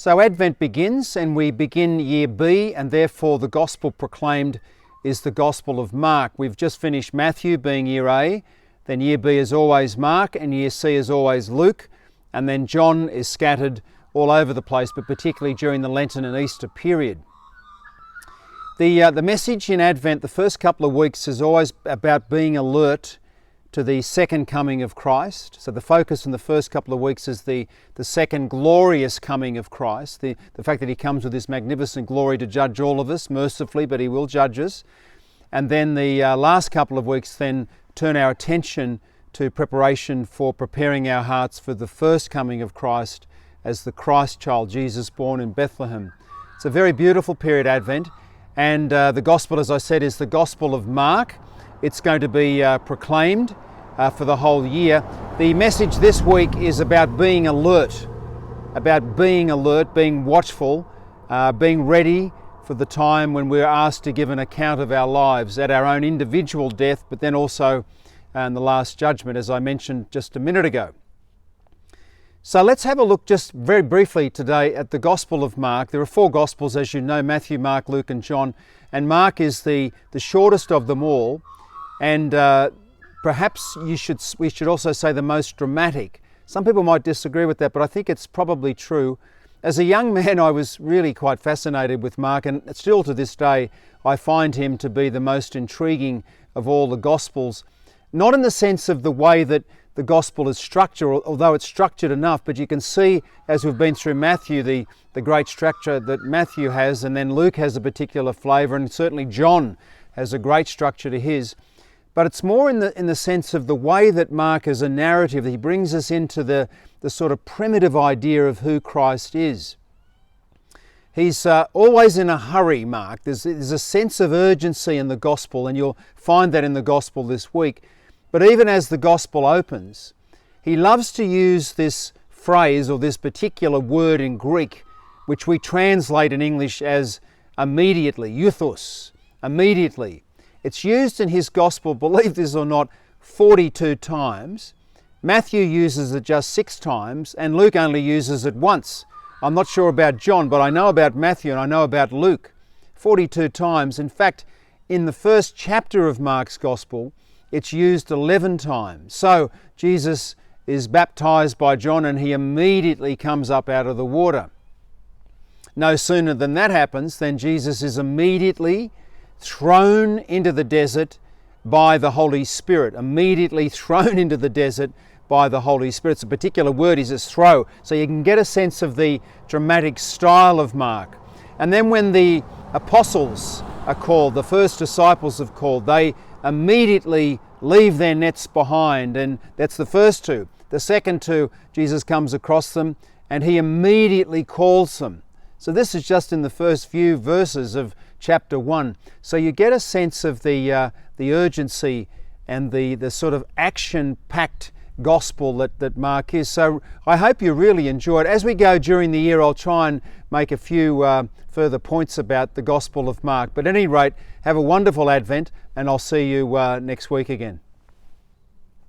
So Advent begins and we begin year B, and therefore the gospel proclaimed is the Gospel of Mark. We've just finished Matthew being year A, then year B is always Mark and year C is always Luke, and then John is scattered all over the place, but particularly during the Lenten and Easter period. The message in Advent, the first couple of weeks, is always about being alert to the second coming of Christ. So the focus in the first couple of weeks is the second glorious coming of Christ, the fact that he comes with this magnificent glory to judge all of us mercifully, but he will judge us. And then the last couple of weeks then turn our attention to preparation for preparing our hearts for the first coming of Christ as the Christ child, Jesus born in Bethlehem. It's a very beautiful period, Advent, and the gospel, as I said, is the Gospel of Mark. It's going to be proclaimed for the whole year. The message this week is about being alert, being watchful, being ready for the time when we're asked to give an account of our lives at our own individual death, but then also in the last judgment, as I mentioned just a minute ago. So let's have a look just very briefly today at the Gospel of Mark. There are four Gospels, as you know: Matthew, Mark, Luke and John, and Mark is the shortest of them all, and perhaps we should also say the most dramatic. Some people might disagree with that, but I think it's probably true. As a young man, I was really quite fascinated with Mark, and still to this day, I find him to be the most intriguing of all the Gospels. Not in the sense of the way that the Gospel is structured, although it's structured enough, but you can see, as we've been through Matthew, the great structure that Matthew has, and then Luke has a particular flavour, and certainly John has a great structure to his. But it's more in the sense of the way that Mark is a narrative. He brings us into the sort of primitive idea of who Christ is. He's always in a hurry, Mark. There's a sense of urgency in the gospel, and you'll find that in the gospel this week. But even as the gospel opens, he loves to use this phrase or this particular word in Greek, which we translate in English as immediately, euthos, immediately. It's used in his gospel, believe this or not, 42 times. Matthew uses it just 6 times, and Luke only uses it once. I'm not sure about John, but I know about Matthew and I know about Luke. 42 times. In fact, in the first chapter of Mark's gospel, it's used 11 times. So Jesus is baptized by John and he immediately comes up out of the water. No sooner than that happens than Jesus is immediately thrown into the desert by the Holy Spirit. Immediately thrown into the desert by the Holy Spirit. It's a particular word, is this throw. So you can get a sense of the dramatic style of Mark. And then when the apostles are called, the first disciples are called, they immediately leave their nets behind, and that's the first two. The second two, Jesus comes across them and he immediately calls them. So this is just in the first few verses of chapter 1. So you get a sense of the urgency and the sort of action-packed gospel that Mark is. So I hope you really enjoy it. As we go during the year, I'll try and make a few further points about the Gospel of Mark. But at any rate, have a wonderful Advent, and I'll see you next week again.